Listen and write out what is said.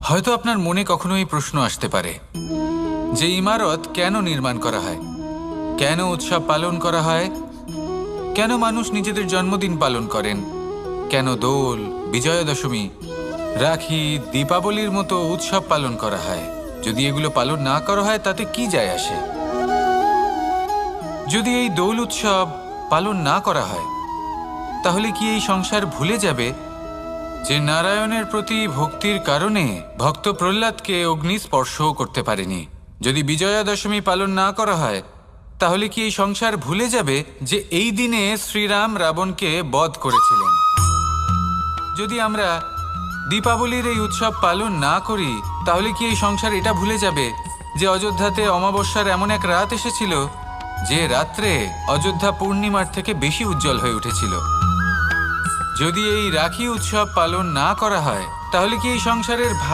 হয়তো আপনার মনে কখনো এই প্রশ্ন আসতে পারে যে ইমারত কেন নির্মাণ করা হয়, কেন উৎসব পালন করা হয়, কেন মানুষ নিজেদের জন্মদিন পালন করেন, কেন দোল, বিজয়া দশমী, রাখি, দীপাবলির মতো উৎসব পালন করা হয়। যদি এগুলো পালন না করা হয় তাতে কি যায় আসে? যদি এই দোল উৎসব পালন না করা হয় তাহলে কি এই সংসার ভুলে যাবে যে নারায়ণের প্রতি ভক্তির কারণে ভক্ত প্রহ্লাদকে অগ্নি স্পর্শও করতে পারেনি? যদি বিজয়া দশমী পালন না করা হয় তাহলে কি এই সংসার ভুলে যাবে যে এই দিনে শ্রীরাম রাবণকে বধ করেছিলেন? যদি আমরা দীপাবলির এই উৎসব পালন না করি তাহলে কি এই সংসার এটা ভুলে যাবে যে অযোধ্যাতে অমাবস্যার এমন এক রাত এসেছিল যে রাত্রে অযোধ্যা পূর্ণিমার থেকে বেশি উজ্জ্বল হয়ে উঠেছিল? যদি এই রাখি উৎসব পালন না করা হয় তাহলে কি এই সংসারের